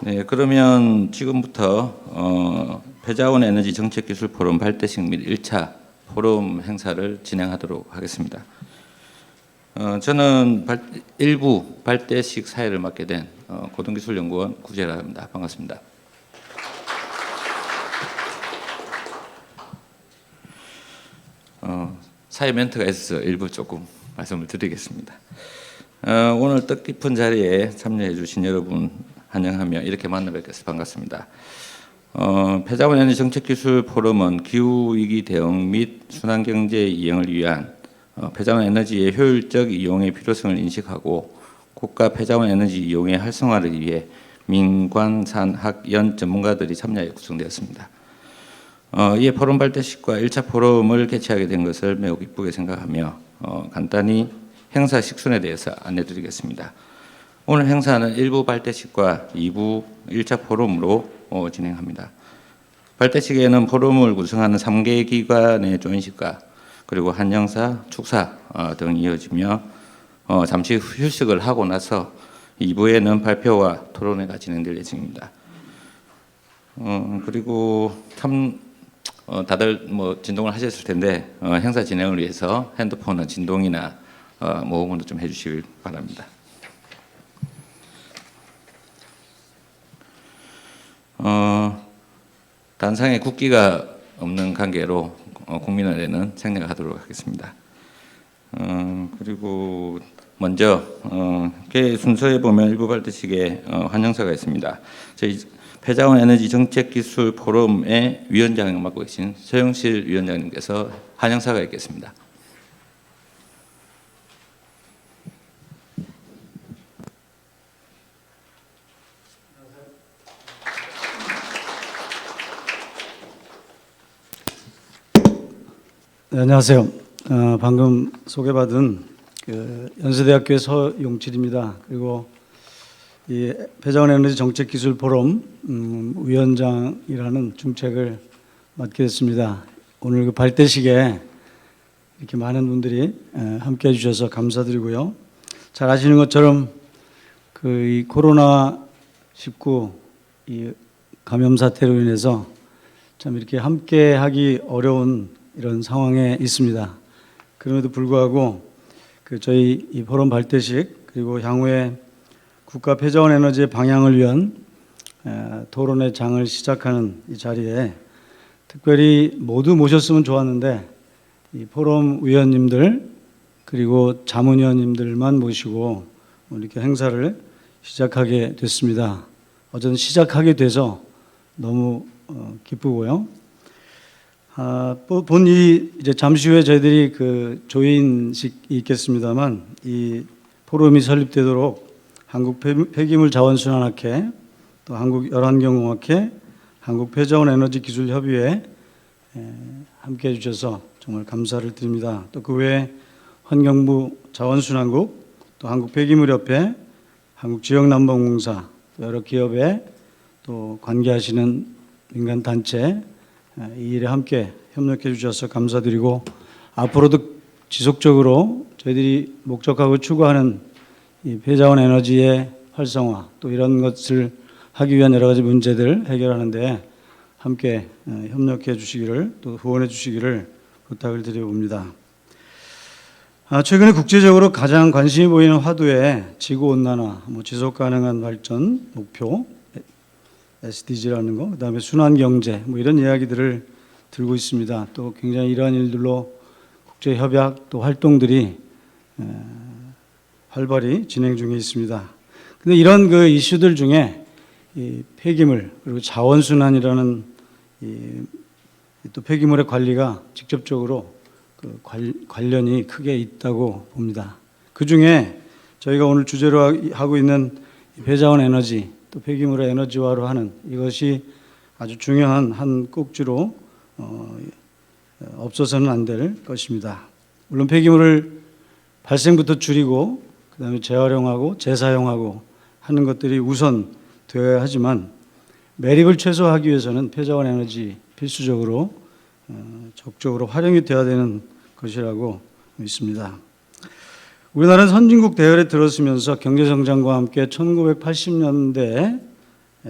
네, 그러면 지금부터 배자원 에너지 정책 기술 포럼 발대식 및 1차 포럼 행사를 진행하도록 하겠습니다. 저는 일부 발대식 사회를 맡게 된 고등기술연구원 구재라고 합니다. 반갑습니다. 사회 멘트가 있어서 일부 조금 말씀을 드리겠습니다. 오늘 뜻깊은 자리에 참여해 주신 여러분 환영하며 이렇게 만나 뵙겠습니다. 반갑습니다. 배자원 에너지 정책 기술 포럼은 기후 위기 대응 및 순환 경제 이행을 위한 폐자원 에너지의 효율적 이용의 필요성을 인식하고 국가 폐자원 에너지 이용의 활성화를 위해 민관, 산, 학, 연 전문가들이 참여해 구성되었습니다. 이에 포럼 발대식과 1차 포럼을 개최하게 된 것을 매우 기쁘게 생각하며 간단히 행사 식순에 대해서 안내드리겠습니다. 오늘 행사는 1부 발대식과 2부 1차 포럼으로 진행합니다. 발대식에는 포럼을 구성하는 3개 기관의 조인식과 그리고 한영사, 축사 등이 이어지며 잠시 휴식을 하고 나서 2부에는 발표와 토론회가 진행될 예정입니다. 그리고 다들 진동을 하셨을 텐데 행사 진행을 위해서 핸드폰은 진동이나 모음으로 좀 해주시길 바랍니다. 단상에 국기가 없는 관계로 국민의례는 생략하도록 하겠습니다. 그리고 먼저 순서에 보면 일부 발대식에 환영사가 있습니다. 저희 폐자원 에너지 정책 기술 포럼의 위원장을 맡고 계신 서영실 위원장님께서 환영사가 있겠습니다. 네, 안녕하세요. 방금 소개받은 연세대학교의 서용칠입니다. 그리고 이 배자원 에너지 정책 기술 포럼 위원장이라는 중책을 맡게 됐습니다. 오늘 그 발대식에 이렇게 많은 분들이 함께해 주셔서 감사드리고요. 잘 아시는 것처럼 이 코로나19 이 감염 사태로 인해서 참 이렇게 함께하기 어려운 이런 상황에 있습니다. 그럼에도 불구하고 저희 이 포럼 발대식 그리고 향후에 국가 폐자원 에너지의 방향을 위한 토론의 장을 시작하는 이 자리에 특별히 모두 모셨으면 좋았는데 이 포럼 위원님들 그리고 자문위원님들만 모시고 이렇게 행사를 시작하게 됐습니다. 어쨌든 시작하게 돼서 너무 기쁘고요. 이제 잠시 후에 저희들이 조인식이 있겠습니다만 이 포럼이 설립되도록 한국 폐기물 자원순환학회, 또 한국 열환경공학회, 한국 폐자원 에너지 기술 협의회 함께 해주셔서 정말 감사를 드립니다. 또 그 외에 환경부 자원순환국, 또 한국 폐기물협회, 한국 지역난방공사, 여러 기업에 또 관계하시는 민간 단체 이 일에 함께 협력해 주셔서 감사드리고 앞으로도 지속적으로 저희들이 목적하고 추구하는 이 폐자원 에너지의 활성화 또 이런 것을 하기 위한 여러 가지 문제들 해결하는 데 함께 협력해 주시기를 또 후원해 주시기를 부탁을 드려봅니다. 최근에 국제적으로 가장 관심이 보이는 화두에 지구온난화, 지속 가능한 발전 목표 SDG라는 거, 그다음에 순환경제 이런 이야기들을 들고 있습니다. 또 굉장히 이러한 일들로 국제 협약 또 활동들이 활발히 진행 중에 있습니다. 근데 이런 이슈들 중에 이 폐기물 그리고 자원순환이라는 또 폐기물의 관리가 직접적으로 관련이 크게 있다고 봅니다. 그 중에 저희가 오늘 주제로 하고 있는 배자원 에너지 또 폐기물의 에너지화로 하는 이것이 아주 중요한 한 꼭지로 없어서는 안 될 것입니다. 물론 폐기물을 발생부터 줄이고 그다음에 재활용하고 재사용하고 하는 것들이 우선 되어야 하지만 매립을 최소화하기 위해서는 폐자원 에너지 필수적으로 적극적으로 활용이 되어야 되는 것이라고 믿습니다. 우리나라는 선진국 대열에 들어서면서 경제성장과 함께 1980년대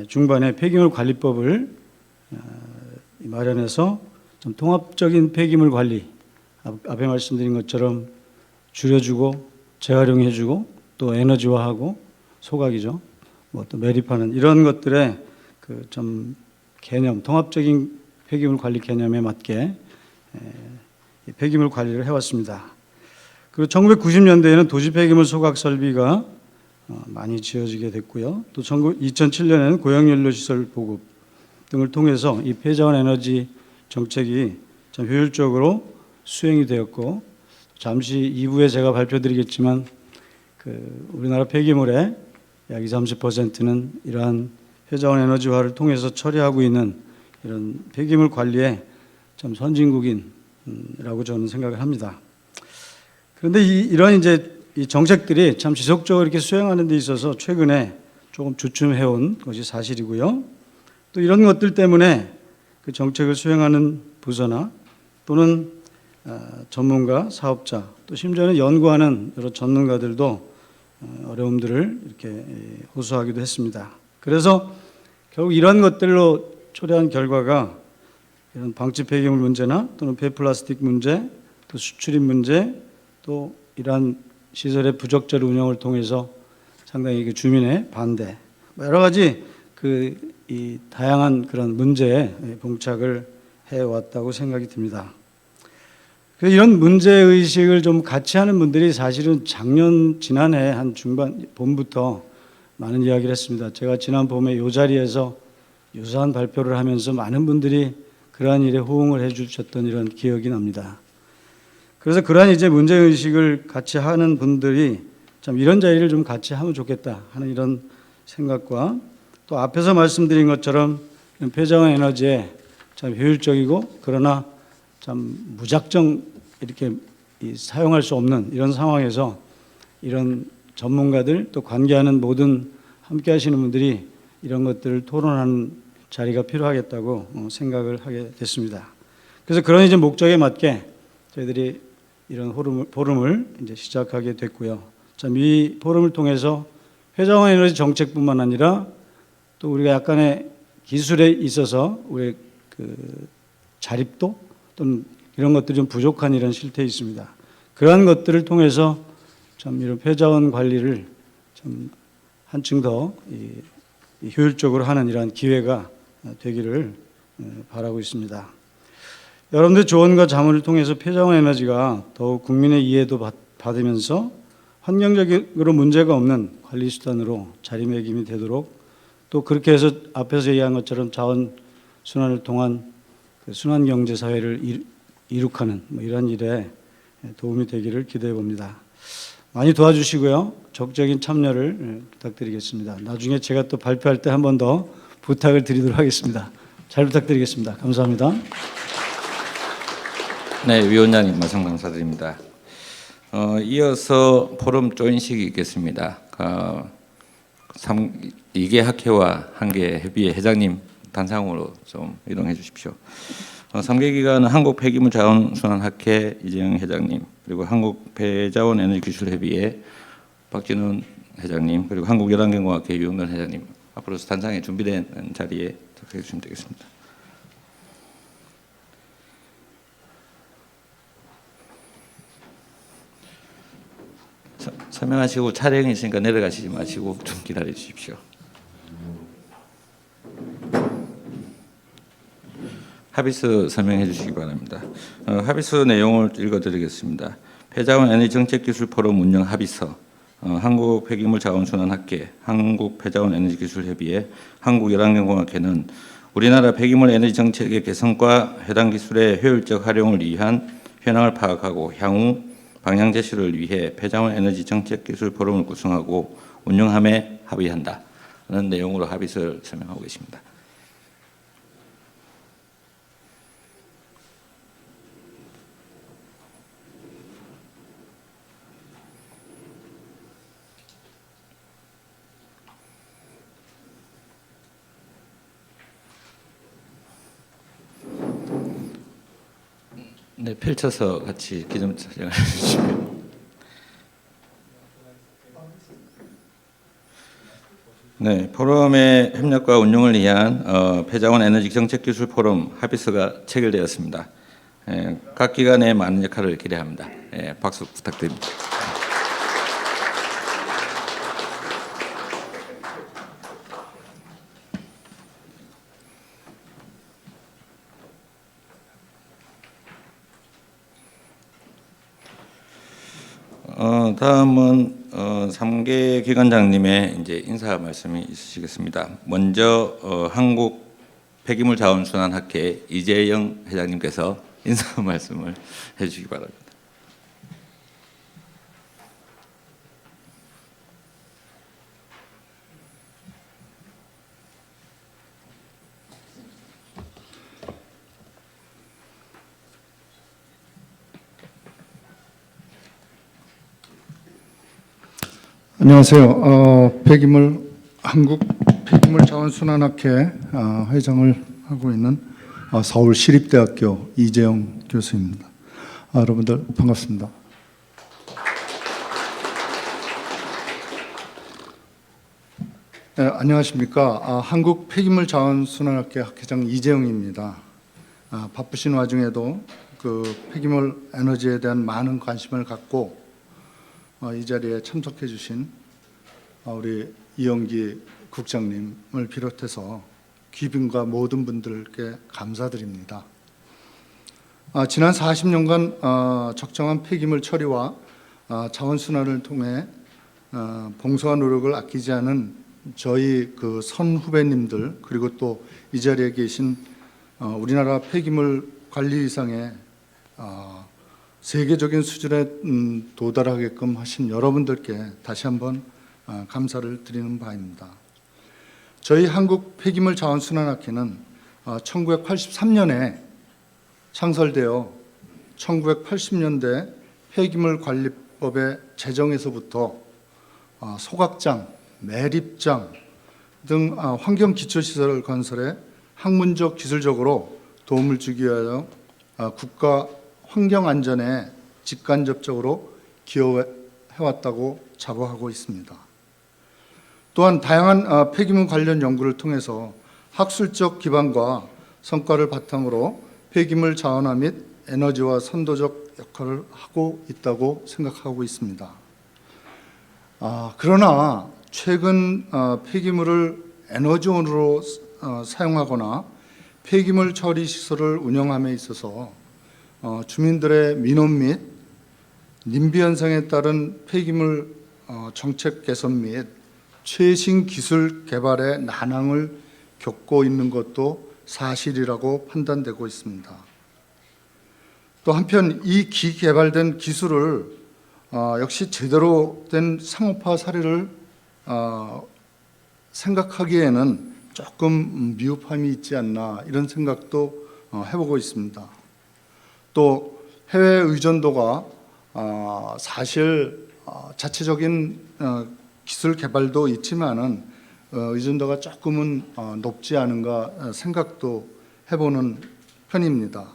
중반에 폐기물 관리법을 마련해서 좀 통합적인 폐기물 관리, 앞에 말씀드린 것처럼 줄여주고 재활용해주고 또 에너지화하고 소각이죠. 뭐 또 매립하는 이런 것들의 그 좀 개념, 통합적인 폐기물 관리 개념에 맞게 폐기물 관리를 해왔습니다. 그리고 1990년대에는 도시 폐기물 소각 설비가 많이 지어지게 됐고요. 또 2007년에는 고용연료시설 보급 등을 통해서 이 폐자원 에너지 정책이 좀 효율적으로 수행이 되었고, 잠시 2부에 제가 발표드리겠지만 우리나라 폐기물의 약 20, 30%는 이러한 폐자원 에너지화를 통해서 처리하고 있는 이런 폐기물 관리에 좀 선진국인라고 저는 생각을 합니다. 그런데 이런 이제 이 정책들이 참 지속적으로 이렇게 수행하는 데 있어서 최근에 조금 주춤해온 것이 사실이고요. 또 이런 것들 때문에 그 정책을 수행하는 부서나 또는 전문가, 사업자, 또 심지어는 연구하는 여러 전문가들도 어려움들을 이렇게 호소하기도 했습니다. 그래서 결국 이런 것들로 초래한 결과가 이런 방치 폐기물 문제나 또는 폐플라스틱 문제, 또 수출입 문제, 또 이러한 시설의 부적절 운영을 통해서 상당히 주민의 반대, 여러 가지 이 다양한 그런 문제에 봉착을 해왔다고 생각이 듭니다. 이런 문제의식을 좀 같이 하는 분들이 사실은 지난해 한 중반, 봄부터 많은 이야기를 했습니다. 제가 지난 봄에 이 자리에서 유사한 발표를 하면서 많은 분들이 그러한 일에 호응을 해 주셨던 이런 기억이 납니다. 그래서 그러한 이제 문제의식을 같이 하는 분들이 참 이런 자리를 좀 같이 하면 좋겠다 하는 이런 생각과, 또 앞에서 말씀드린 것처럼 폐자원 에너지에 참 효율적이고 그러나 참 무작정 이렇게 사용할 수 없는 이런 상황에서 이런 전문가들 또 관계하는 모든 함께 하시는 분들이 이런 것들을 토론하는 자리가 필요하겠다고 생각을 하게 됐습니다. 그래서 그런 이제 목적에 맞게 저희들이 이런 포럼을 이제 시작하게 됐고요. 참 이 포럼을 통해서 폐자원 에너지 정책뿐만 아니라 또 우리가 약간의 기술에 있어서 우리의 자립도 또는 이런 것들이 좀 부족한 이런 실태에 있습니다. 그러한 것들을 통해서 참 이런 폐자원 관리를 좀 한층 더 효율적으로 하는 이러한 기회가 되기를 바라고 있습니다. 여러분들 조언과 자문을 통해서 폐자원 에너지가 더욱 국민의 이해도 받으면서 환경적으로 문제가 없는 관리 수단으로 자리매김이 되도록, 또 그렇게 해서 앞에서 얘기한 것처럼 자원 순환을 통한 순환 경제 사회를 이룩하는 이런 일에 도움이 되기를 기대해 봅니다. 많이 도와주시고요. 적극적인 참여를 부탁드리겠습니다. 나중에 제가 또 발표할 때 한 번 더 부탁을 드리도록 하겠습니다. 잘 부탁드리겠습니다. 감사합니다. 네, 위원장님 말씀 감사드립니다. 이어서 포럼 조인식이 있겠습니다. 2개 학회와 1개 협의회 회장님 단상으로 좀 이동해 주십시오. 3개 기관은 한국폐기물자원순환학회 이재영 회장님, 그리고 한국폐자원에너지기술협의회 박진훈 회장님, 그리고 한국열환경공학회 유영돈 회장님, 앞으로 단상에 준비된 자리에 도착해 주시면 되겠습니다. 설명하시고 촬영이 있으니까 내려가시지 마시고 좀 기다려 주십시오. 합의서 설명해 주시기 바랍니다. 합의서 내용을 읽어드리겠습니다. 폐자원 에너지 정책기술 포럼 운영 합의서, 한국폐기물자원순환학회, 한국폐자원에너지기술협의회, 한국열환경공학회는 우리나라 폐기물 에너지 정책의 개선과 해당 기술의 효율적 활용을 위한 현황을 파악하고 향후 방향 제시를 위해 폐자원 에너지 정책기술 포럼을 구성하고 운영함에 합의한다 하는 내용으로 합의서를 설명하고 계십니다. 네, 펼쳐서 같이 기념 촬영을 해주시면. 네, 네, 포럼의 협력과 운영을 위한 폐자원 에너지 정책 기술 포럼 합의서가 체결되었습니다. 각 기관의 많은 역할을 기대합니다. 박수 부탁드립니다. 다음은 3개 기관장님의 이제 인사 말씀이 있으시겠습니다. 먼저 한국 폐기물 자원순환학회 이재영 회장님께서 인사 말씀을 해주시기 바랍니다. 안녕하세요. 한국 폐기물 자원순환학회 회장을 하고 있는 서울시립대학교 이재영 교수입니다. 여러분들 반갑습니다. 네, 안녕하십니까. 한국 폐기물 자원순환학회 학회장 이재영입니다. 바쁘신 와중에도 그 폐기물 에너지에 대한 많은 관심을 갖고 이 자리에 참석해 주신 우리 이영기 국장님을 비롯해서 귀빈과 모든 분들께 감사드립니다. 지난 40년간 적정한 폐기물 처리와 자원순환을 통해 봉사와 노력을 아끼지 않은 저희 그 선후배님들, 그리고 또 이 자리에 계신 우리나라 폐기물 관리위상의 세계적인 수준에 도달하게끔 하신 여러분들께 다시 한번 감사를 드리는 바입니다. 저희 한국 폐기물 자원순환학회는 1983년에 창설되어 1980년대 폐기물관리법의 제정에서부터 소각장, 매립장 등 환경기초시설 건설에 학문적, 기술적으로 도움을 주기 위하여 국가 환경안전에 직간접적으로 기여해왔다고 자부하고 있습니다. 또한 다양한 폐기물 관련 연구를 통해서 학술적 기반과 성과를 바탕으로 폐기물 자원화 및 에너지와 선도적 역할을 하고 있다고 생각하고 있습니다. 그러나 최근 폐기물을 에너지원으로 사용하거나 폐기물 처리 시설을 운영함에 있어서 주민들의 민원 및 님비 현상에 따른 폐기물 정책 개선 및 최신 기술 개발의 난항을 겪고 있는 것도 사실이라고 판단되고 있습니다. 또 한편 이 개발된 기술을 역시 제대로 된 상업화 사례를 생각하기에는 조금 미흡함이 있지 않나, 이런 생각도 해보고 있습니다. 또 해외 의존도가 사실 자체적인 기술 개발도 있지만은 의존도가 조금은 높지 않은가 생각도 해보는 편입니다.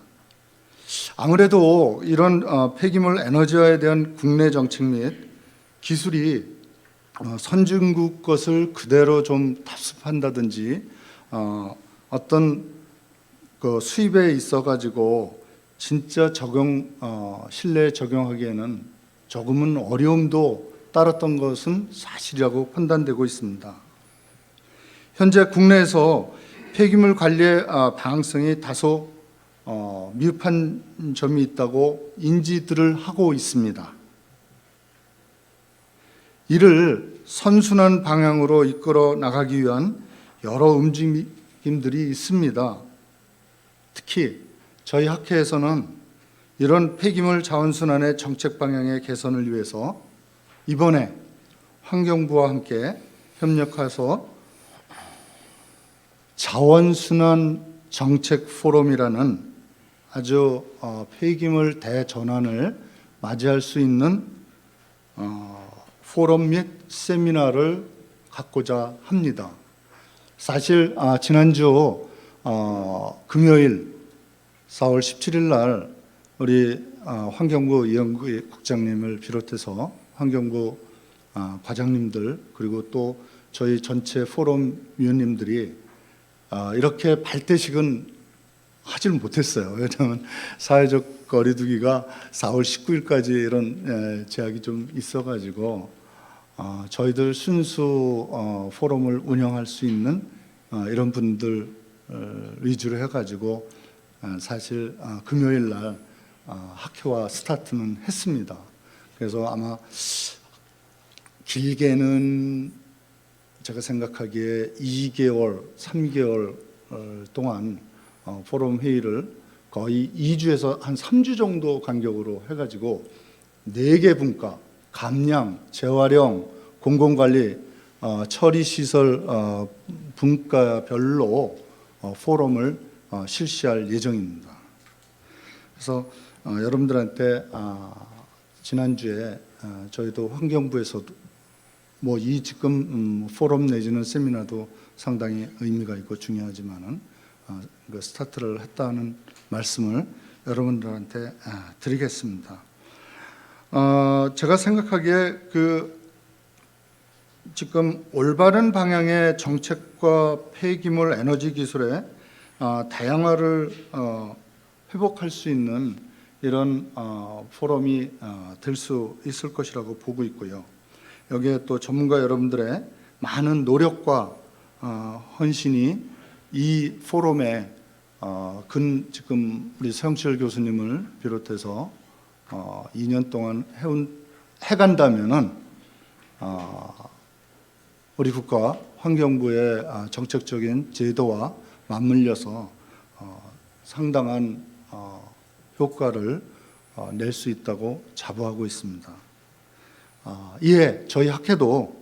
아무래도 이런 폐기물 에너지화에 대한 국내 정책 및 기술이 선진국 것을 그대로 좀 답습한다든지 어떤 그 수입에 있어 가지고 진짜 실내에 적용하기에는 조금은 어려움도 따랐던 것은 사실이라고 판단되고 있습니다. 현재 국내에서 폐기물 관리의 방향성이 다소 미흡한 점이 있다고 인지들을 하고 있습니다. 이를 선순환 방향으로 이끌어 나가기 위한 여러 움직임들이 있습니다. 특히 저희 학회에서는 이런 폐기물 자원순환의 정책 방향의 개선을 위해서 이번에 환경부와 함께 협력해서 자원순환 정책 포럼이라는 아주 폐기물 대전환을 맞이할 수 있는 포럼 및 세미나를 갖고자 합니다. 사실 지난주 금요일 4월 17일 날 우리 환경부 이영기 국장님을 비롯해서 환경부 과장님들, 그리고 또 저희 전체 포럼 위원님들이 이렇게 발대식은 하지를 못했어요. 왜냐하면 사회적 거리두기가 4월 19일까지 이런 제약이 좀 있어가지고 저희들 순수 포럼을 운영할 수 있는 이런 분들 위주로 해가지고 사실 금요일 날 학회와 스타트는 했습니다. 그래서 아마 길게는 제가 생각하기에 2개월, 3개월 동안 포럼 회의를 거의 2주에서 한 3주 정도 간격으로 해가지고 4개 분과, 감량, 재활용, 공공관리, 처리시설 분과별로 포럼을 실시할 예정입니다. 그래서 여러분들한테 지난주에 저희도 환경부에서도 뭐 이 지금 포럼 내지는 세미나도 상당히 의미가 있고 중요하지만은 그 스타트를 했다는 말씀을 여러분들한테 드리겠습니다. 제가 생각하기에 그 지금 올바른 방향의 정책과 폐기물 에너지 기술의 다양화를 회복할 수 있는 이런 포럼이 될 수 있을 것이라고 보고 있고요. 여기에 또 전문가 여러분들의 많은 노력과 헌신이 이 포럼에 지금 우리 서영철 교수님을 비롯해서 2년 동안 해간다면은 우리 국가 환경부의 정책적인 제도와 맞물려서 상당한 효과를 낼 수 있다고 자부하고 있습니다. 이에 저희 학회도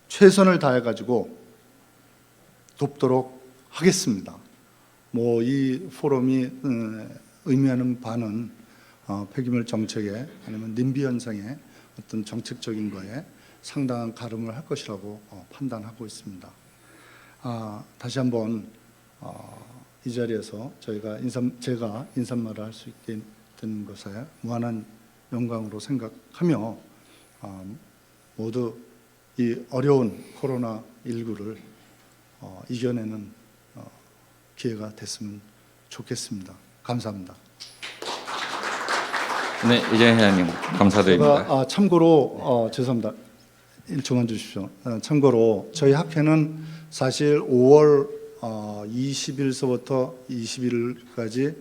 최선을 다해가지고 돕도록 하겠습니다. 뭐 이 포럼이 의미하는 바는 폐기물 정책에 아니면 님비 현상의 어떤 정책적인 거에 상당한 가름을 할 것이라고 판단하고 있습니다. 다시 한번 이 자리에서 제가 인사말을 할 수 있게 된 것에 무한한 영광으로 생각하며 모두 이 어려운 코로나19를 이겨내는 기회가 됐으면 좋겠습니다. 감사합니다. 네, 이재현 회장님 감사드립니다. 제가 참고로 죄송합니다. 1초만 주십시오. 참고로 저희 학회는 사실 5월 20일서부터 21일까지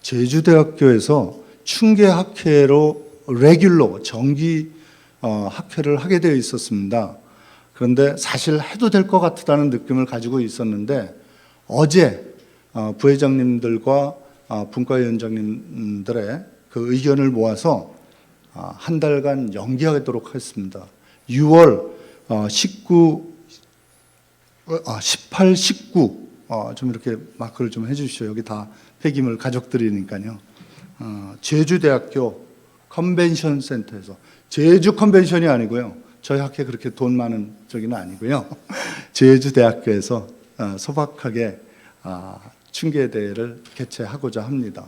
제주대학교에서 충계학회로 레귤러 정기 학회를 하게 되어 있었습니다. 그런데 사실 해도 될 것 같다는 느낌을 가지고 있었는데 어제 부회장님들과 분과위원장님들의 그 의견을 모아서 한 달간 연기하도록 했습니다. 6월 18, 19 좀 이렇게 마크를 좀 해주시죠. 여기 다 폐기물 가족들이니까요. 제주대학교 컨벤션 센터에서 제주 컨벤션이 아니고요. 저희 학회 그렇게 돈 많은 저기는 아니고요. 제주대학교에서 소박하게 춘계대회를 개최하고자 합니다.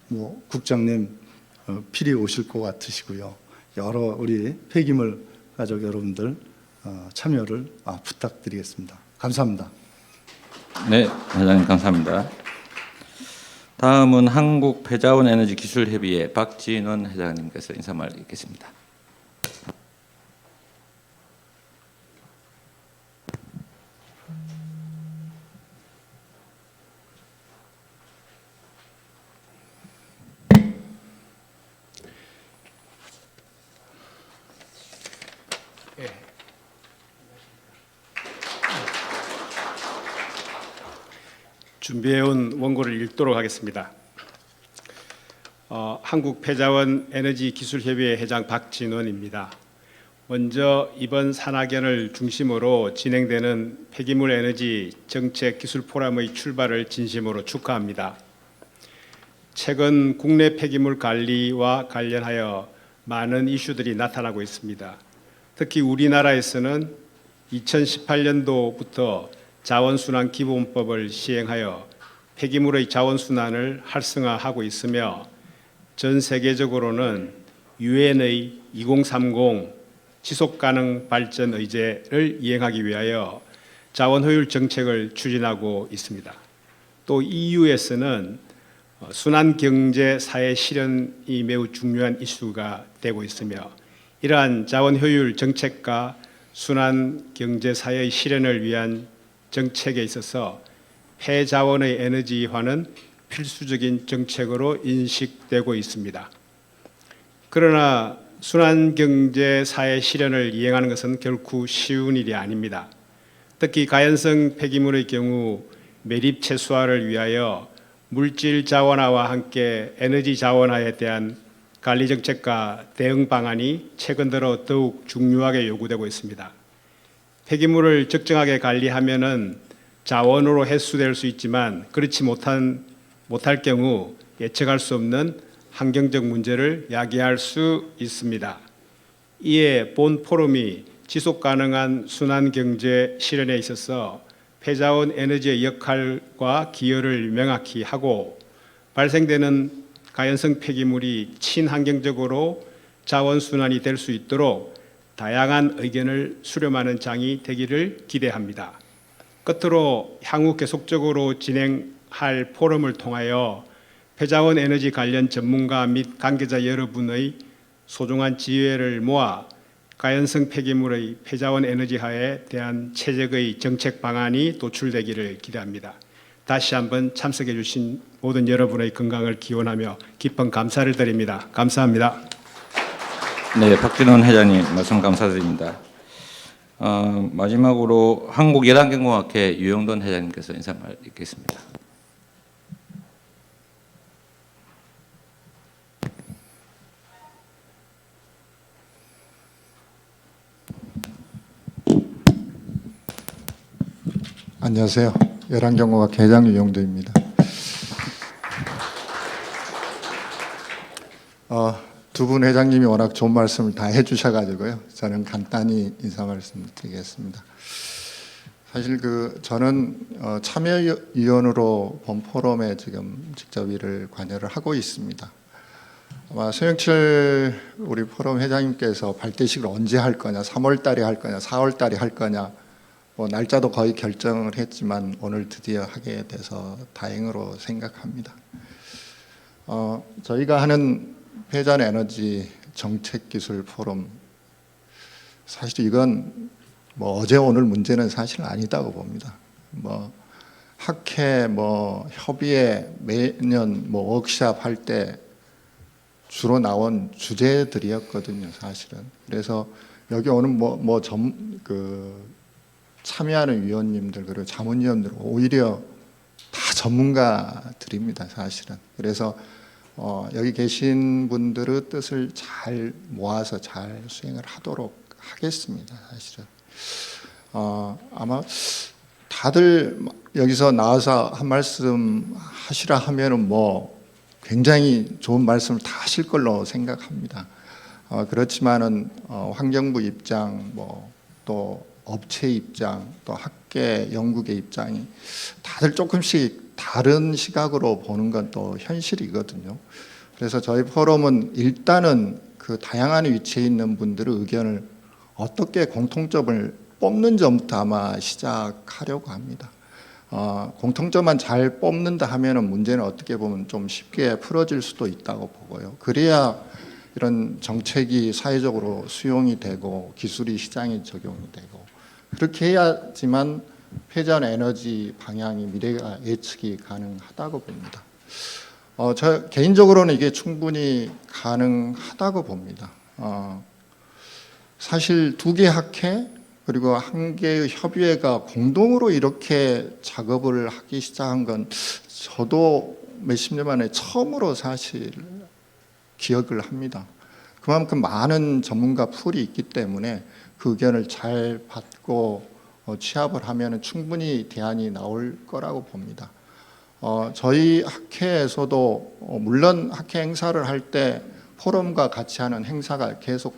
뭐 국장님 필히 오실 것 같으시고요. 여러 우리 폐기물 가족 여러분들 참여를 부탁드리겠습니다. 감사합니다. 네, 회장님 감사합니다. 다음은 한국폐자원에너지기술협의회 박진원 회장님께서 인사말 읽겠습니다. 준비해온 원고를 읽도록 하겠습니다. 한국폐자원 에너지기술협의회 회장 박진원입니다. 먼저 이번 산학연을 중심으로 진행되는 폐기물 에너지 정책 기술 포럼의 출발을 진심으로 축하합니다. 최근 국내 폐기물 관리와 관련하여 많은 이슈들이 나타나고 있습니다. 특히 우리나라에서는 2018년도부터 자원순환 기본법을 시행하여 폐기물의 자원순환을 활성화하고 있으며 전 세계적으로는 유엔의 2030 지속가능 발전 의제를 이행하기 위하여 자원 효율 정책을 추진하고 있습니다. 또 EU에서는 순환 경제 사회 실현이 매우 중요한 이슈가 되고 있으며 이러한 자원 효율 정책과 순환 경제 사회의 실현을 위한 정책에 있어서 폐자원의 에너지화는 필수적인 정책으로 인식되고 있습니다. 그러나 순환 경제 사회 실현을 이행하는 것은 결코 쉬운 일이 아닙니다. 특히 가연성 폐기물의 경우 매립 최소화를 위하여 물질 자원화와 함께 에너지 자원화에 대한 관리 정책과 대응 방안이 최근 들어 더욱 중요하게 요구되고 있습니다. 폐기물을 적정하게 관리하면은 자원으로 회수될 수 있지만 그렇지 못할 경우 예측할 수 없는 환경적 문제를 야기할 수 있습니다. 이에 본 포럼이 지속 가능한 순환 경제 실현에 있어서 폐자원 에너지의 역할과 기여를 명확히 하고 발생되는 가연성 폐기물이 친환경적으로 자원 순환이 될 수 있도록 다양한 의견을 수렴하는 장이 되기를 기대합니다. 끝으로 향후 계속적으로 진행할 포럼을 통하여 폐자원 에너지 관련 전문가 및 관계자 여러분의 소중한 지혜를 모아 가연성 폐기물의 폐자원 에너지화에 대한 체적의 정책 방안이 도출되기를 기대합니다. 다시 한번 참석해 주신 모든 여러분의 건강을 기원하며 깊은 감사를 드립니다. 감사합니다. 네, 박진원 회장님 말씀 감사드립니다. 마지막으로 한국열환경공학회 유영돈 회장님께서 인사말 읽겠습니다. 안녕하세요. 열환경공학회 회장 유영도입니다. 두 분 회장님이 워낙 좋은 말씀을 다 해주셔가지고요. 저는 간단히 인사 말씀을 드리겠습니다. 사실 저는 참여위원으로 본 포럼에 지금 직접 일을 관여를 하고 있습니다. 아마 소영철 우리 포럼 회장님께서 발대식을 언제 할 거냐, 3월 달에 할 거냐, 4월 달에 할 거냐, 날짜도 거의 결정을 했지만 오늘 드디어 하게 돼서 다행으로 생각합니다. 저희가 하는 폐자원 에너지 정책기술 포럼, 사실 이건 어제 오늘 문제는 사실 아니다고 봅니다. 학회 협의회 매년 워크샵 할 때 주로 나온 주제들이었거든요, 사실은. 그래서 여기 오는 참여하는 위원님들 그리고 자문위원들 오히려 다 전문가들입니다, 사실은. 그래서 여기 계신 분들의 뜻을 잘 모아서 잘 수행을 하도록 하겠습니다, 사실은. 아마 다들 여기서 나와서 한 말씀 하시라 하면은 굉장히 좋은 말씀을 다 하실 걸로 생각합니다. 그렇지만은 환경부 입장, 또 업체 입장, 또 학계 연구계 입장이 다들 조금씩 다른 시각으로 보는 건 또 현실이거든요. 그래서 저희 포럼은 일단은 그 다양한 위치에 있는 분들의 의견을 어떻게 공통점을 뽑는 점부터 아마 시작하려고 합니다. 공통점만 잘 뽑는다 하면은 문제는 어떻게 보면 좀 쉽게 풀어질 수도 있다고 보고요. 그래야 이런 정책이 사회적으로 수용이 되고 기술이 시장에 적용이 되고 그렇게 해야지만 폐자원 에너지 방향이 미래가 예측이 가능하다고 봅니다. 저 개인적으로는 이게 충분히 가능하다고 봅니다. 사실 2개 학회 그리고 1개의 협의회가 공동으로 이렇게 작업을 하기 시작한 건 저도 몇십 년 만에 처음으로 사실 기억을 합니다. 그만큼 많은 전문가 풀이 있기 때문에 그 의견을 잘 받고 취합을 하면 충분히 대안이 나올 거라고 봅니다. 저희 학회에서도 물론 학회 행사를 할 때 포럼과 같이 하는 행사가 계속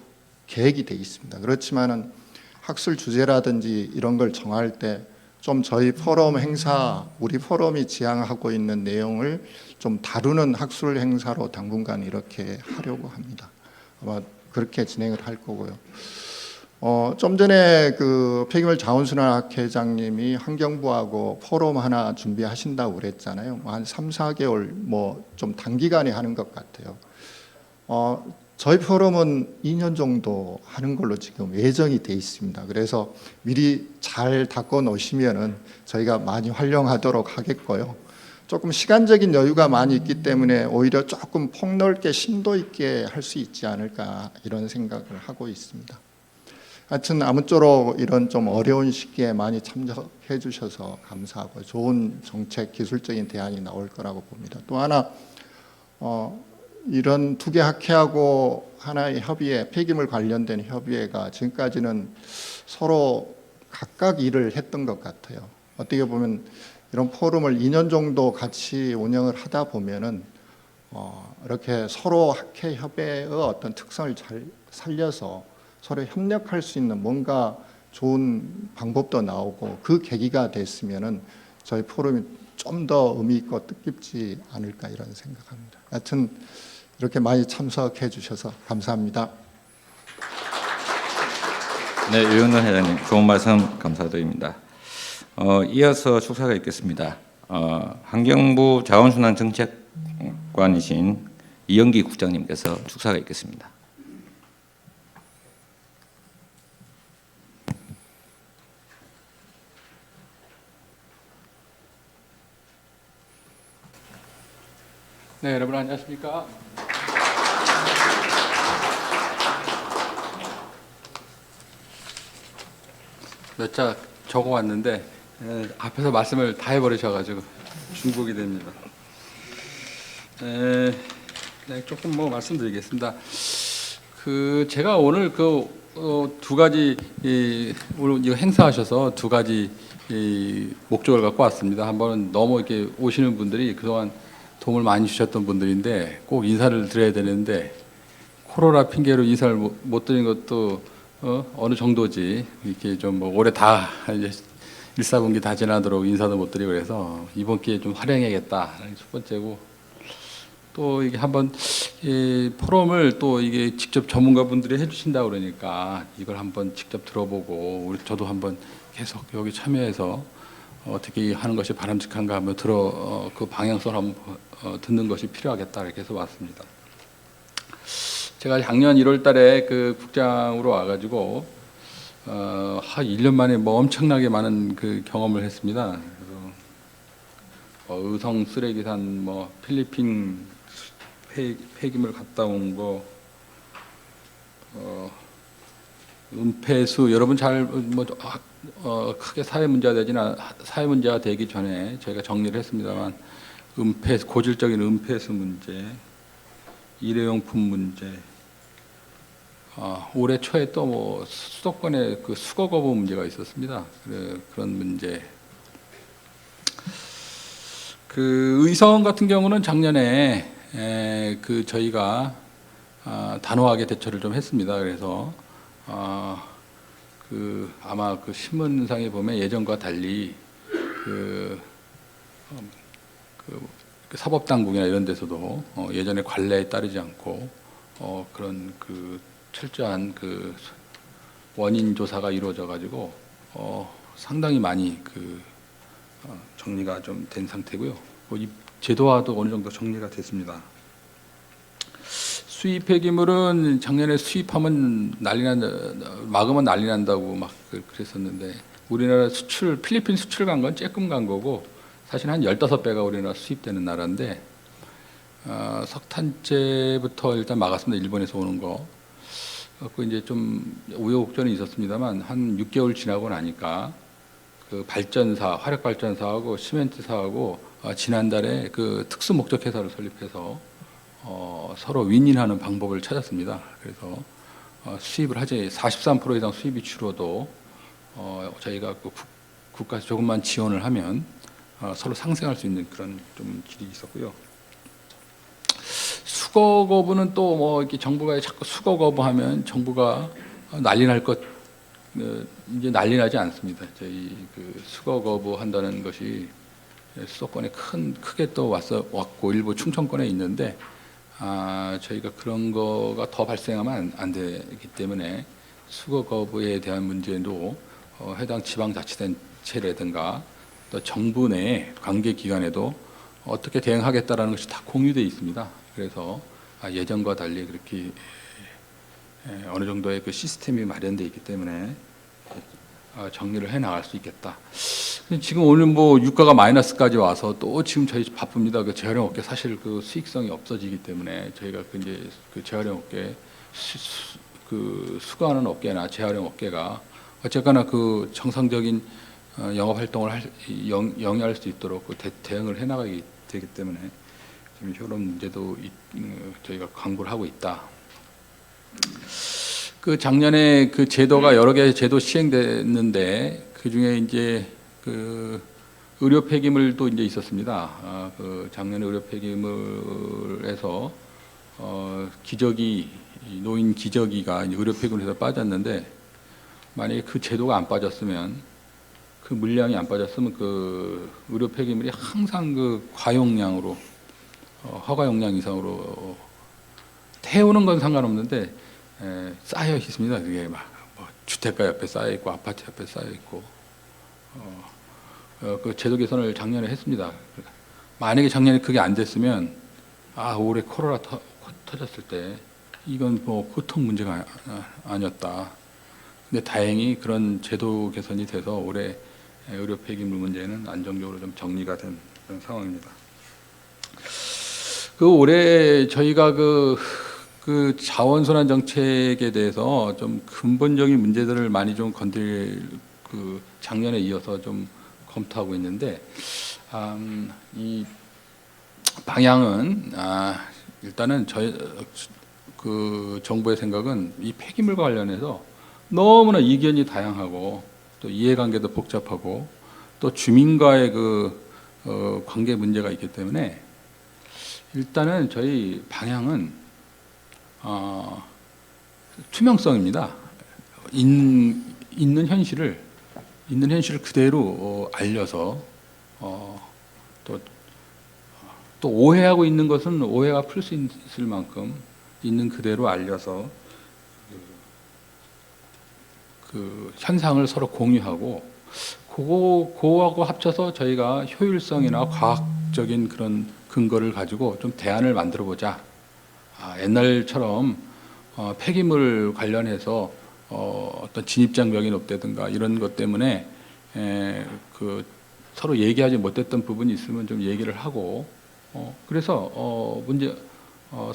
계획이 돼 있습니다. 그렇지만은 학술 주제라든지 이런 걸 정할 때 좀 저희 포럼 행사, 우리 포럼이 지향하고 있는 내용을 좀 다루는 학술 행사로 당분간 이렇게 하려고 합니다. 아마 그렇게 진행을 할 거고요. 좀 전에 그 폐기물 자원순환학 회장님이 환경부하고 포럼 하나 준비하신다고 그랬잖아요. 한 3, 4개월 뭐 좀 단기간에 하는 것 같아요. 저희 포럼은 2년 정도 하는 걸로 지금 예정이 돼 있습니다. 그래서 미리 잘 닦아 놓으시면은 저희가 많이 활용하도록 하겠고요. 조금 시간적인 여유가 많이 있기 때문에 오히려 조금 폭넓게 심도 있게 할 수 있지 않을까 이런 생각을 하고 있습니다. 하여튼 아무쪼록 이런 좀 어려운 시기에 많이 참석해 주셔서 감사하고 좋은 정책 기술적인 대안이 나올 거라고 봅니다. 또 하나 이런 두 개 학회하고 하나의 협의회, 폐기물 관련된 협의회가 지금까지는 서로 각각 일을 했던 것 같아요. 어떻게 보면 이런 포럼을 2년 정도 같이 운영을 하다 보면은 이렇게 서로 학회 협회의 어떤 특성을 잘 살려서 서로 협력할 수 있는 뭔가 좋은 방법도 나오고 그 계기가 됐으면은 저희 포럼이 좀 더 의미 있고 뜻깊지 않을까 이런 생각합니다. 하여튼 이렇게 많이 참석해 주셔서 감사합니다. 네, 유영돈 회장님 좋은 말씀 감사드립니다. 이어서 축사가 있겠습니다. 환경부 자원순환정책관이신 이영기 국장님께서 축사가 있겠습니다. 네, 여러분 안녕하십니까? 몇 자 적어 왔는데 앞에서 말씀을 다 해버리셔가지고 중복이 됩니다. 네, 조금 뭐 말씀드리겠습니다. 제가 오늘 두 가지 오늘 이거 행사하셔서 두 가지 목적을 갖고 왔습니다. 한 번은 너무 이렇게 오시는 분들이 그동안 도움을 많이 주셨던 분들인데 꼭 인사를 드려야 되는데 코로나 핑계로 인사를 못 드린 것도 어느 정도지 이렇게 좀 뭐 올해 다 이제 1, 4분기 다 지나도록 인사도 못 드리고 그래서 이번 기회에 좀 활용해야겠다. 첫 번째고 또 이게 한번 이 포럼을 또 이게 직접 전문가분들이 해주신다 그러니까 이걸 한번 직접 들어보고 저도 한번 계속 여기 참여해서 어떻게 하는 것이 바람직한가 한번 그 방향성을 한번 듣는 것이 필요하겠다 이렇게 해서 왔습니다. 제가 작년 1월달에 그 국장으로 와가지고 한 1년 만에 뭐 엄청나게 많은 그 경험을 했습니다. 그래서 의성 쓰레기산, 뭐 필리핀 폐기물 갔다 온 거, 은폐수 여러분 잘 크게 사회 문제가 되기 전에 저희가 정리를 했습니다만 고질적인 은폐수 문제, 일회용품 문제, 올해 초에 또 뭐 수도권에 그 수거 거부 문제가 있었습니다. 그런 문제. 의성 같은 경우는 작년에 저희가 단호하게 대처를 좀 했습니다. 그래서 아마 신문상에 보면 예전과 달리 사법당국이나 이런 데서도 예전에 관례에 따르지 않고 그런 철저한 원인 조사가 이루어져 가지고 상당히 많이 정리가 좀 된 상태고요. 이 제도화도 어느 정도 정리가 됐습니다. 수입 폐기물은 작년에 수입하면 막으면 난리 난다고 막 그랬었는데 우리나라 필리핀 수출 간 건 조금 간 거고 사실 한 15배가 우리나라 수입되는 나라인데 석탄재부터 일단 막았습니다. 일본에서 오는 거. 그 이제 좀 우여곡절이 있었습니다만 한 6개월 지나고 나니까 화력 발전사하고 시멘트사하고 지난달에 특수 목적 회사를 설립해서 서로 윈윈하는 방법을 찾았습니다. 그래서 수입을 하지 43% 이상 수입이 줄어도 저희가 국가에서 조금만 지원을 하면 서로 상생할 수 있는 그런 좀 길이 있었고요. 수거 거부는 또 뭐 이렇게 정부가 자꾸 수거 거부하면 정부가 난리 날 것 이제 난리 나지 않습니다. 저희 수거 거부한다는 것이 수도권에 크게 또 왔고 일부 충청권에 있는데 저희가 그런 거가 더 발생하면 안 되기 때문에 수거 거부에 대한 문제도 해당 지방자치단체라든가 또 정부 내 관계기관에도 어떻게 대응하겠다라는 것이 다 공유되어 있습니다. 그래서 예전과 달리 그렇게 어느 정도의 그 시스템이 마련되어 있기 때문에 정리를 해 나갈 수 있겠다. 지금 오늘 뭐 유가가 마이너스까지 와서 또 지금 저희 바쁩니다. 그 재활용 업계 사실 그 수익성이 없어지기 때문에 저희가 그 이제 그 재활용 업계 그 수거하는 업계나 재활용 업계가 어쨌거나 그 정상적인 영업 활동을 영위할 수 있도록 그 대응을 해 나가게 되기 때문에 지금 이런 문제도 저희가 강구를 하고 있다. 그 작년에 그 제도가 여러 개의 제도 시행됐는데 그 중에 이제 그 의료 폐기물도 이제 있었습니다. 그 작년에 의료 폐기물에서 노인 기저귀가 이제 의료 폐기물에서 빠졌는데 만약에 그 제도가 안 빠졌으면 그 물량이 안 빠졌으면 그 의료 폐기물이 항상 그 과용량으로 허가 용량 이상으로 태우는 건 상관없는데 쌓여 있습니다. 그게 막 뭐 주택가 옆에 쌓여 있고 아파트 옆에 쌓여 있고 그 제도 개선을 작년에 했습니다. 만약에 작년에 그게 안 됐으면 올해 코로나 터졌을 때 이건 뭐 보통 문제가 아니었다. 근데 다행히 그런 제도 개선이 돼서 올해 의료 폐기물 문제는 안정적으로 좀 정리가 된 그런 상황입니다. 그 올해 저희가 그 자원순환 정책에 대해서 좀 근본적인 문제들을 많이 좀 그 작년에 이어서 좀 검토하고 있는데 이 방향은 일단은 저희 그 정부의 생각은 이 폐기물과 관련해서 너무나 이견이 다양하고 또 이해관계도 복잡하고 또 주민과의 그 관계 문제가 있기 때문에 일단은 저희 방향은 투명성입니다. 있는 현실을 그대로 알려서 또 오해하고 있는 것은 오해가 풀 수 있을 만큼 있는 그대로 알려서 그 현상을 서로 공유하고 그거하고 합쳐서 저희가 효율성이나 과학적인 그런 근거를 가지고 좀 대안을 만들어 보자. 옛날처럼 폐기물 관련해서 어떤 진입장벽이 높다든가 이런 것 때문에 그 서로 얘기하지 못했던 부분이 있으면 좀 얘기를 하고 그래서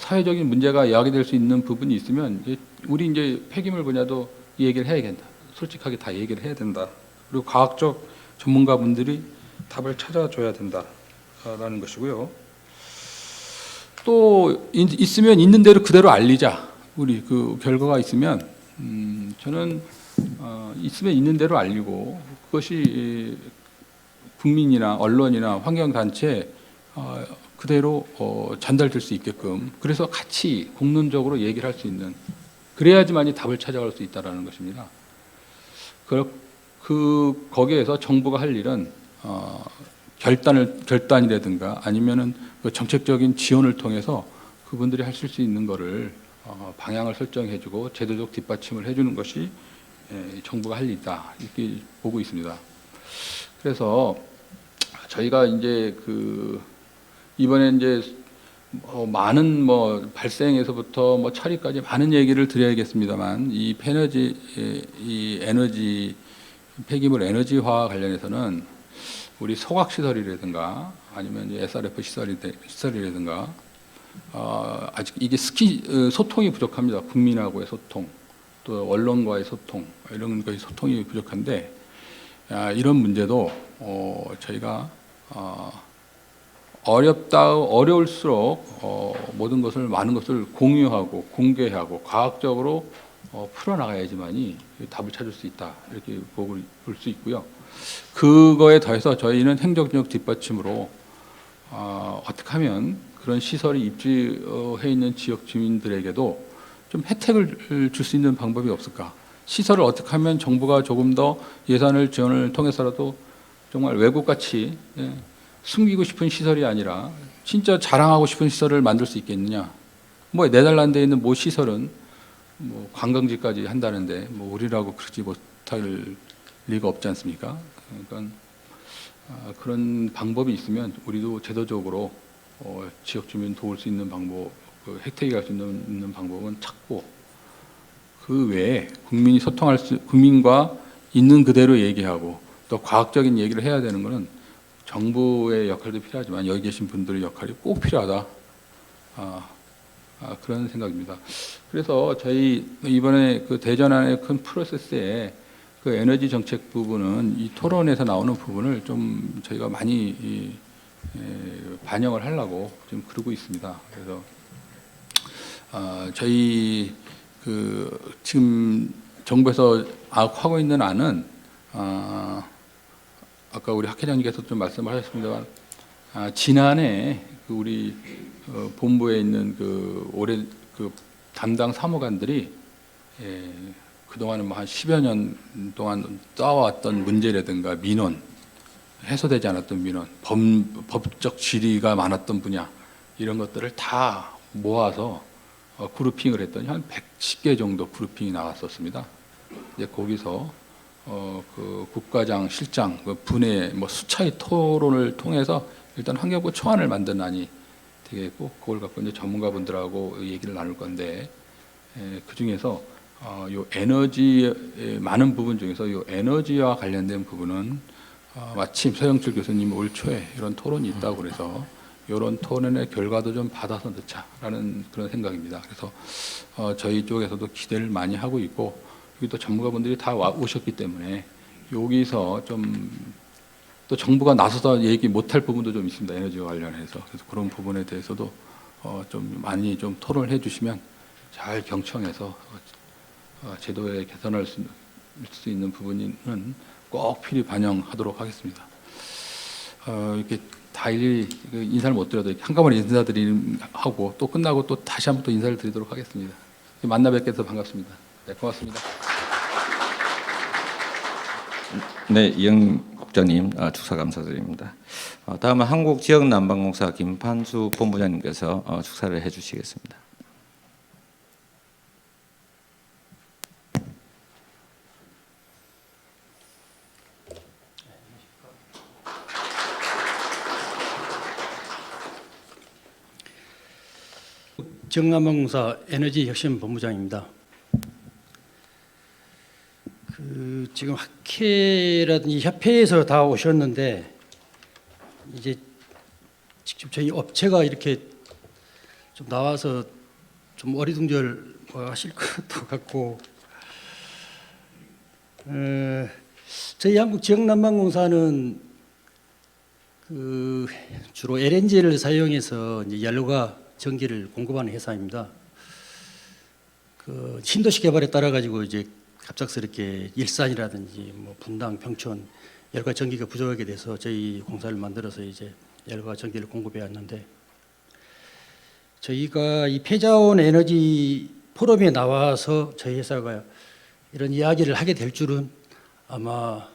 사회적인 문제가 야기될 수 있는 부분이 있으면 우리 이제 폐기물 분야도 얘기를 해야 된다. 솔직하게 다 얘기를 해야 된다. 그리고 과학적 전문가분들이 답을 찾아줘야 된다라는 것이고요. 또 있으면 있는 대로 그대로 알리자. 우리 그 결과가 있으면 저는 있으면 있는 대로 알리고 그것이 국민이나 언론이나 환경단체 그대로 전달될 수 있게끔 그래서 같이 공론적으로 얘기를 할 수 있는 그래야지만이 답을 찾아갈 수 있다라는 것입니다. 거기에서 정부가 할 일은 결단이라든가 아니면은 그 정책적인 지원을 통해서 그분들이 하실 수 있는 거를 방향을 설정해주고 제도적 뒷받침을 해주는 것이 정부가 할 일이다 이렇게 보고 있습니다. 그래서 저희가 이제 이번에 이제 많은 발생에서부터 처리까지 많은 얘기를 드려야겠습니다만 이 에너지 폐기물 에너지화 관련해서는 우리 소각 시설이라든가 아니면 이제 SRF 시설이라든가 아직 이게 소통이 부족합니다. 국민하고의 소통, 또 언론과의 소통 이런 것이 소통이 부족한데 이런 문제도 저희가 어려울수록 모든 것을 많은 것을 공유하고 공개하고 과학적으로 풀어나가야지만이 답을 찾을 수 있다 이렇게 볼 수 있고요. 그거에 더해서 저희는 행정적 뒷받침으로 어떻게 하면 그런 시설이 입주해 있는 지역 주민들에게도 좀 혜택을 줄 수 있는 방법이 없을까? 시설을 어떻게 하면 정부가 조금 더 예산을 지원을 통해서라도 정말 외국같이 숨기고 싶은 시설이 아니라 진짜 자랑하고 싶은 시설을 만들 수 있겠느냐? 네덜란드에 있는 모 시설은 뭐 관광지까지 한다는데 뭐 우리라고 그러지 못할 리가 없지 않습니까? 그러니까 그런 방법이 있으면 우리도 제도적으로 지역 주민 도울 수 있는 방법, 그 혜택이 갈 수 있는 방법은 찾고 그 외에 국민이 국민과 있는 그대로 얘기하고 또 과학적인 얘기를 해야 되는 것은 정부의 역할도 필요하지만 여기 계신 분들의 역할이 꼭 필요하다. 그런 생각입니다. 그래서 저희 이번에 그 대전안의 큰 프로세스에 그 에너지 정책 부분은 이 토론에서 나오는 부분을 좀 저희가 많이 반영을 하려고 지금 그러고 있습니다. 그래서 저희 그 지금 정부에서 하고 있는 안은 아까 우리 학 회장님께서 좀 말씀하셨습니다만 지난해 그 우리 본부에 있는 그 올해 그 담당 사무관들이 그동안은 뭐 한 10여 년 동안 쌓아왔던 문제라든가 민원, 해소되지 않았던 민원, 법적 질의가 많았던 분야 이런 것들을 다 모아서 그룹핑을 했더니 한 110개 정도 그룹핑이 나왔었습니다. 이제 거기서 그 국과장, 실장, 그 분해, 뭐 수차의 토론을 통해서 일단 환경부 초안을 만든 안이 되겠고 그걸 갖고 이제 전문가분들하고 얘기를 나눌 건데 그 중에서 요 에너지 많은 부분 중에서 요 에너지와 관련된 부분은 마침 서영철 교수님 올 초에 이런 토론이 있다고 그래서 이런 토론의 결과도 좀 받아서 넣자라는 그런 생각입니다. 그래서 저희 쪽에서도 기대를 많이 하고 있고 여기 또 전문가분들이 다 오셨기 때문에 여기서 좀 또 정부가 나서서 얘기 못할 부분도 좀 있습니다. 에너지와 관련해서. 그래서 그런 부분에 대해서도 좀 많이 좀 토론을 해주시면 잘 경청해서 제도에 개선할 수 있는 부분은 꼭 필히 반영하도록 하겠습니다. 이렇게 다 일일이 인사를 못 드려도 한꺼번에 인사드리고 또 끝나고 또 다시 한번 또 인사를 드리도록 하겠습니다. 만나 뵙게 돼서 반갑습니다. 네, 고맙습니다. 네, 이영 국장님 축사 감사드립니다. 다음은 한국지역난방공사 김판수 본부장님께서 축사를 해주시겠습니다. 지역난방공사 에너지혁신본부장입니다. 지금 학회라든지 협회에서 다 오셨는데 이제 직접 저희 업체가 이렇게 좀 나와서 좀 어리둥절 하실 것도 같고 저희 한국지역난방공사는 그 주로 LNG를 사용해서 이제 연료가 전기를 공급하는 회사입니다. 그 신도시 개발에 따라 가지고 이제 갑작스럽게 일산이라든지 뭐 분당, 평촌 열과 전기가 부족하게 돼서 저희 공사를 만들어서 이제 열과 전기를 공급해 왔는데 저희가 이 폐자원 에너지 포럼에 나와서 저희 회사가 이런 이야기를 하게 될 줄은 아마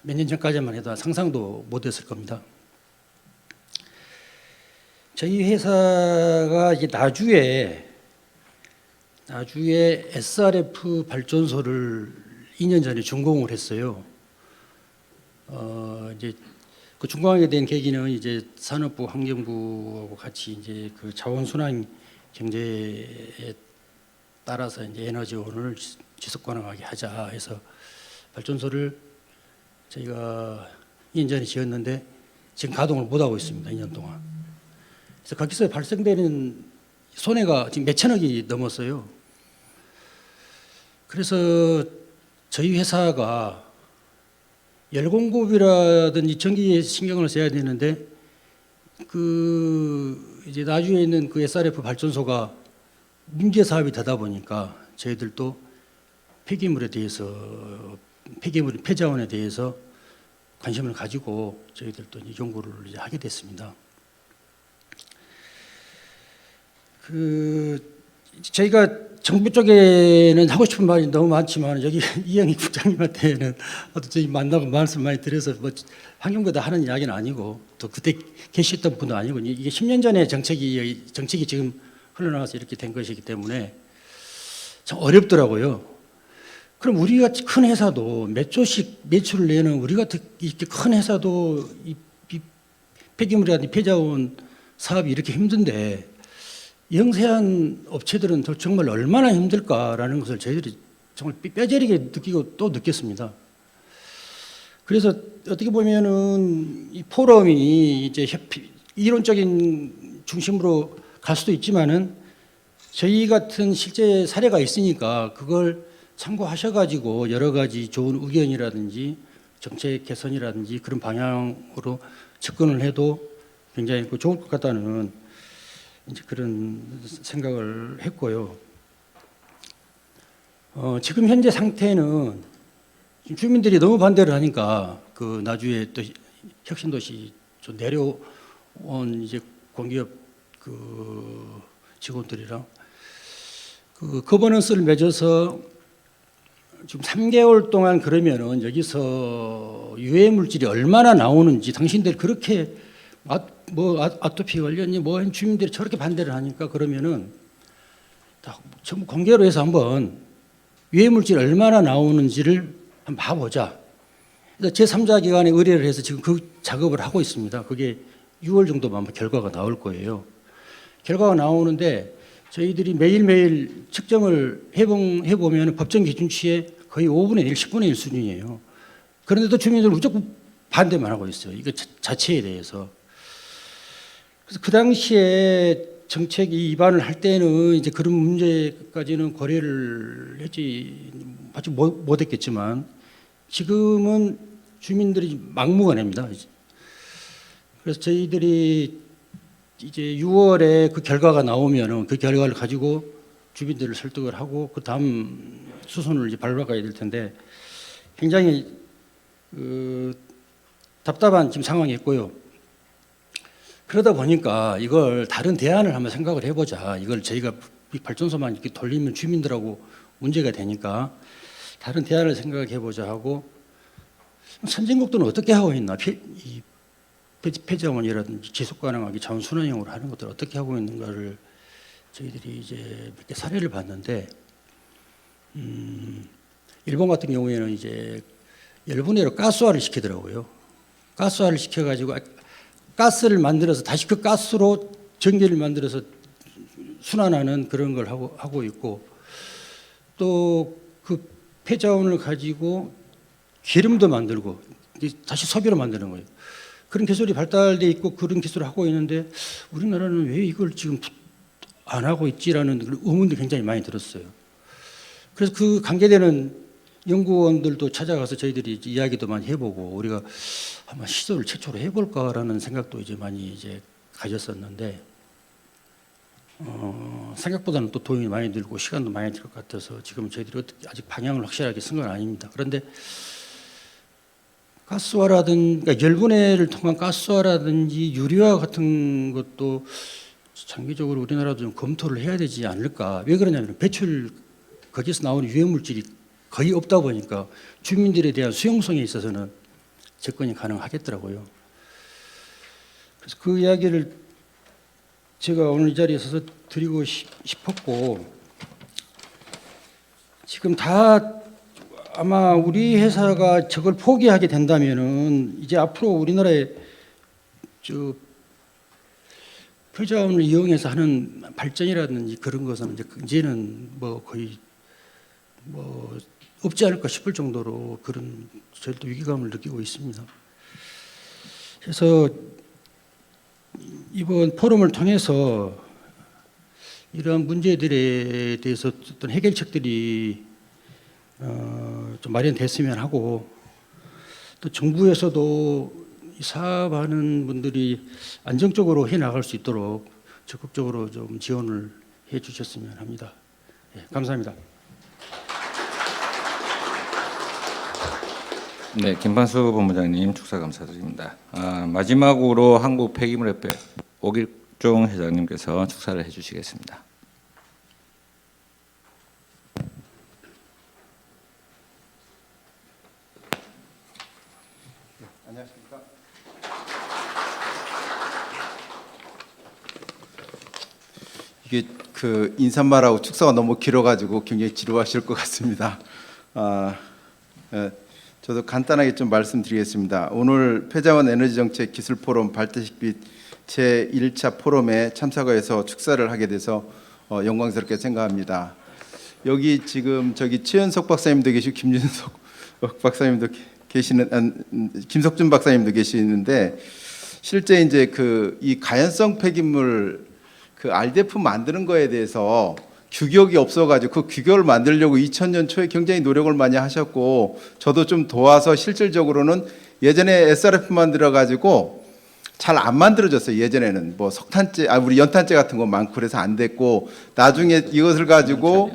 몇 년 전까지만 해도 상상도 못했을 겁니다. 저희 회사가 이제 나주에 SRF 발전소를 2년 전에 준공을 했어요. 이제 그 준공하게 된 계기는 이제 산업부, 환경부하고 같이 이제 그 자원순환 경제에 따라서 이제 에너지원을 지속 가능하게 하자 해서 발전소를 저희가 2년 전에 지었는데 지금 가동을 못 하고 있습니다. 2년 동안. 그래서 거기서 발생되는 손해가 지금 몇천억이 넘었어요. 그래서 저희 회사가 열공급이라든지 전기에 신경을 써야 되는데 그 이제 나주에 있는 그 SRF 발전소가 문제 사업이 되다 보니까 저희들도 폐기물에 대해서 폐자원에 대해서 관심을 가지고 저희들도 이제 연구를 이제 하게 됐습니다. 저희가 정부 쪽에는 하고 싶은 말이 너무 많지만 여기 이영희 국장님한테는 저희 만나고 말씀 많이 드려서 뭐 환경부에다 하는 이야기는 아니고 또 그때 계셨던 분도 아니고 이게 10년 전에 정책이 지금 흘러나와서 이렇게 된 것이기 때문에 참 어렵더라고요. 그럼 우리가 큰 회사도 몇 조씩 매출을 내는 우리 같은 이렇게 큰 회사도 이 폐기물이라든지 폐자원 사업이 이렇게 힘든데 영세한 업체들은 정말 얼마나 힘들까라는 것을 저희들이 정말 뼈저리게 느끼고 또 느꼈습니다. 그래서 어떻게 보면은 이 포럼이 이제 이론적인 중심으로 갈 수도 있지만은 저희 같은 실제 사례가 있으니까 그걸 참고하셔가지고 여러 가지 좋은 의견이라든지 정책 개선이라든지 그런 방향으로 접근을 해도 굉장히 좋을 것 같다는 이제 그런 생각을 했고요. 지금 현재 상태는 주민들이 너무 반대를 하니까 그 나주에 또 혁신도시 좀 내려온 이제 공기업 그 직원들이랑 그 거버넌스를 맺어서 지금 3개월 동안 그러면은 여기서 유해 물질이 얼마나 나오는지 당신들 그렇게 아토피 걸렸니 뭐 주민들이 저렇게 반대를 하니까 그러면은 다 전부 공개로 해서 한번 유해 물질이 얼마나 나오는지를 한번 봐보자. 그래서 제3자 기관에 의뢰를 해서 지금 그 작업을 하고 있습니다. 그게 6월 정도면 결과가 나올 거예요. 결과가 나오는데 저희들이 매일매일 측정을 해보면 법정 기준치의 거의 5분의 1, 10분의 1 수준이에요. 그런데도 주민들은 무조건 반대만 하고 있어요. 이거 자체에 대해서. 그래서 그 당시에 정책 입안을 할 때는 이제 그런 문제까지는 고려를 했지, 아직 못했겠지만 지금은 주민들이 막무가내입니다. 그래서 저희들이 이제 6월에 그 결과가 나오면은 그 결과를 가지고 주민들을 설득을 하고 그 다음 수순을 이제 밟아가야 될 텐데 굉장히 답답한 지금 상황이었고요. 그러다 보니까 이걸 다른 대안을 한번 생각을 해보자. 이걸 저희가 발전소만 이렇게 돌리면 주민들하고 문제가 되니까 다른 대안을 생각해보자 하고 선진국들은 어떻게 하고 있나? 폐자원이라든지 지속 가능하게 자원 순환형으로 하는 것들 어떻게 하고 있는가를 저희들이 이제 몇 개 사례를 봤는데 일본 같은 경우에는 이제 열분해로 가스화를 시키더라고요. 가스화를 시켜가지고 가스를 만들어서 다시 그 가스로 전기를 만들어서 순환하는 그런 걸 하고 있고 또 그 폐자원을 가지고 기름도 만들고 다시 석유로 만드는 거예요. 그런 기술이 발달돼 있고 그런 기술을 하고 있는데 우리나라는 왜 이걸 지금 안 하고 있지라는 의문도 굉장히 많이 들었어요. 그래서 그 관계되는 연구원들도 찾아가서 저희들이 이야기도 많이 해보고 우리가 한번 시도를 최초로 해볼까라는 생각도 이제 많이 이제 가졌었는데 생각보다는 또 돈이 많이 들고 시간도 많이 들 것 같아서 지금 저희들이 어떻게 아직 방향을 확실하게 쓴 건 아닙니다. 그런데 가스화라든지 그러니까 열분해를 통한 가스화라든지 유리화 같은 것도 장기적으로 우리나라도 좀 검토를 해야 되지 않을까. 왜 그러냐면 배출 거기서 나오는 유해 물질이 거의 없다 보니까 주민들에 대한 수용성에 있어서는 접근이 가능하겠더라고요. 그래서 그 이야기를 제가 오늘 이 자리에 서서 드리고 싶었고 지금 다 아마 우리 회사가 저걸 포기하게 된다면은 이제 앞으로 우리나라에 폐자원을 이용해서 하는 발전이라든지 그런 것은 이제는 뭐 거의 뭐 없지 않을까 싶을 정도로 그런 저희도 위기감을 느끼고 있습니다. 그래서 이번 포럼을 통해서 이러한 문제들에 대해서 어떤 해결책들이 좀 마련됐으면 하고 또 정부에서도 이 사업하는 분들이 안정적으로 해 나갈 수 있도록 적극적으로 좀 지원을 해 주셨으면 합니다. 네, 감사합니다. 네, 김판수 본부장님 축사 감사드립니다. 마지막으로 한국 폐기물협회 오길종 회장님께서 축사를 해주시겠습니다. 안녕하십니까. 이게 그 인사말하고 축사가 너무 길어가지고 굉장히 지루하실 것 같습니다. 저도 간단하게 좀 말씀드리겠습니다. 오늘 패자원 에너지정책 기술포럼 발대식빛 제1차 포럼에 참석해서 축사를 하게 돼서 영광스럽게 생각합니다. 여기 지금 저기 최현석 박사님도 계시고 김준석 박사님도 계시는 김석준 박사님도 계시는데 실제 이제 그 이 가연성 폐기물 그 RDF 만드는 거에 대해서 규격이 없어가지고 그 규격을 만들려고 2000년 초에 굉장히 노력을 많이 하셨고 저도 좀 도와서 실질적으로는 예전에 SRF 만들어가지고 잘 안 만들어졌어요. 예전에는 뭐 석탄재, 우리 연탄재 같은 거 많고 그래서 안 됐고 나중에 이것을 가지고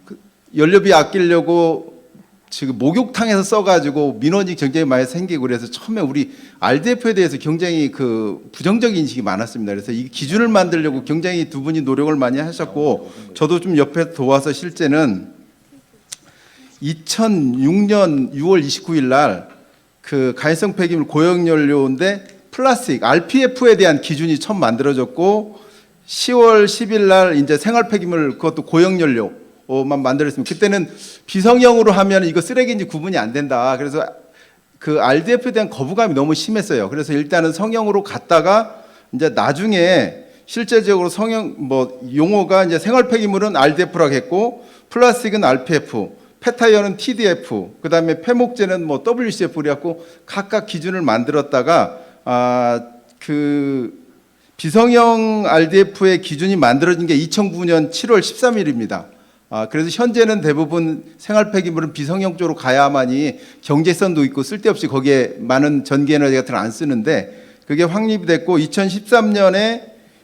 그 연료비 아끼려고 지금 목욕탕에서 써가지고 민원이 굉장히 많이 생기고 그래서 처음에 우리 RDF에 대해서 굉장히 그 부정적인 인식이 많았습니다. 그래서 이 기준을 만들려고 굉장히 두 분이 노력을 많이 하셨고 저도 좀 옆에 도와서 실제는 2006년 6월 29일 날 그 가연성 폐기물 고용연료인데 플라스틱 RPF에 대한 기준이 처음 만들어졌고 10월 10일 날 이제 생활 폐기물 그것도 고용연료 만 만들었습니다. 그때는 비성형으로 하면 이거 쓰레기인지 구분이 안 된다. 그래서 그 RDF에 대한 거부감이 너무 심했어요. 그래서 일단은 성형으로 갔다가 이제 나중에 실제적으로 성형 뭐 용어가 이제 생활 폐기물은 RDF라고 했고 플라스틱은 RPF, 폐타이어는 TDF, 그다음에 폐목재는 뭐 WCF 그래갖고 각각 기준을 만들었다가 그 비성형 RDF의 기준이 만들어진 게 2009년 7월 13일입니다. 그래서 현재는 대부분 생활 폐기물은 비성형 쪽으로 가야만이 경제성도 있고 쓸데없이 거기에 많은 전기 에너지 같은 걸 안 쓰는데 그게 확립이 됐고 2013년에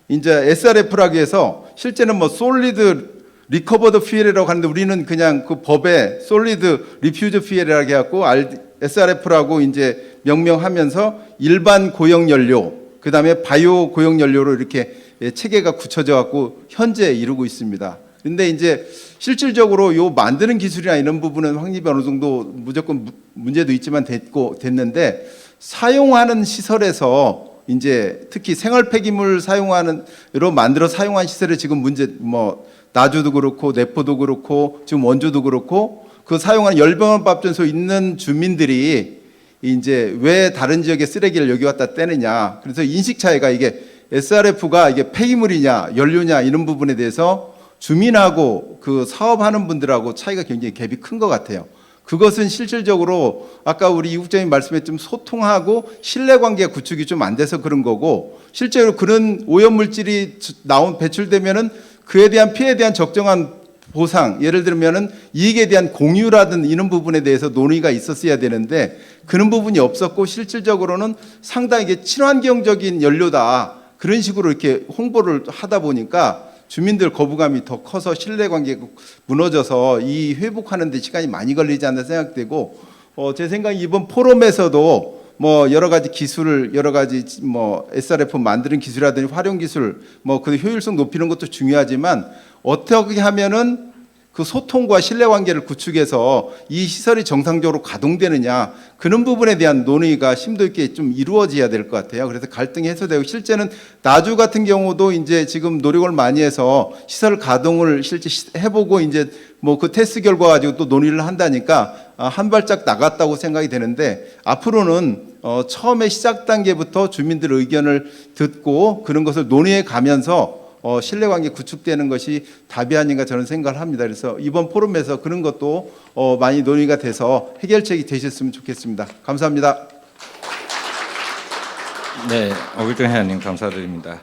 이제 SRF라고 해서 실제는 뭐 솔리드 리커버드 퓨엘이라고 하는데 우리는 그냥 그 법에 솔리드 리퓨즈 퓨엘이라고 해갖고 SRF라고 이제 명명하면서 일반 고용 연료 그다음에 바이오 고용 연료로 이렇게 체계가 굳혀져 갖고 현재 이루고 있습니다. 근데 이제 실질적으로 요 만드는 기술이나 이런 부분은 확립이 어느 정도 무조건 문제도 있지만 됐는데 사용하는 시설에서 이제 특히 생활 폐기물 사용하는으로 만들어 사용한 시설에 지금 문제 뭐 나주도 그렇고 내포도 그렇고 지금 원주도 그렇고 그 사용하는 열병원 발전소 있는 주민들이 이제 왜 다른 지역의 쓰레기를 여기 왔다 떼느냐. 그래서 인식 차이가 이게 SRF가 이게 폐기물이냐 연료냐 이런 부분에 대해서 주민하고 그 사업하는 분들하고 차이가 굉장히 갭이 큰 것 같아요. 그것은 실질적으로 아까 우리 이국장님 말씀에 좀 소통하고 신뢰관계 구축이 좀 안 돼서 그런 거고 실제로 그런 오염물질이 배출되면은 그에 대한 피해에 대한 적정한 보상, 예를 들면은 이익에 대한 공유라든 이런 부분에 대해서 논의가 있었어야 되는데 그런 부분이 없었고 실질적으로는 상당히 이게 친환경적인 연료다 그런 식으로 이렇게 홍보를 하다 보니까 주민들 거부감이 더 커서 신뢰관계가 무너져서 이 회복하는 데 시간이 많이 걸리지 않나 생각되고 제 생각에 이번 포럼에서도 뭐 여러 가지 기술을 여러 가지 뭐 SRF 만드는 기술이라든지 활용 기술 뭐 그 효율성 높이는 것도 중요하지만 어떻게 하면은 그 소통과 신뢰관계를 구축해서 이 시설이 정상적으로 가동되느냐 그런 부분에 대한 논의가 심도 있게 좀 이루어져야 될 것 같아요. 그래서 갈등이 해소되고 실제는 나주 같은 경우도 이제 지금 노력을 많이 해서 시설 가동을 실제 해보고 이제 뭐 그 테스트 결과 가지고 또 논의를 한다니까 한 발짝 나갔다고 생각이 되는데 앞으로는 처음에 시작 단계부터 주민들 의견을 듣고 그런 것을 논의해 가면서 신뢰관계 구축되는 것이 답이 아닌가 저는 생각을 합니다. 그래서 이번 포럼에서 그런 것도 많이 논의가 돼서 해결책이 되셨으면 좋겠습니다. 감사합니다. 네, 오길정 회원님 감사드립니다.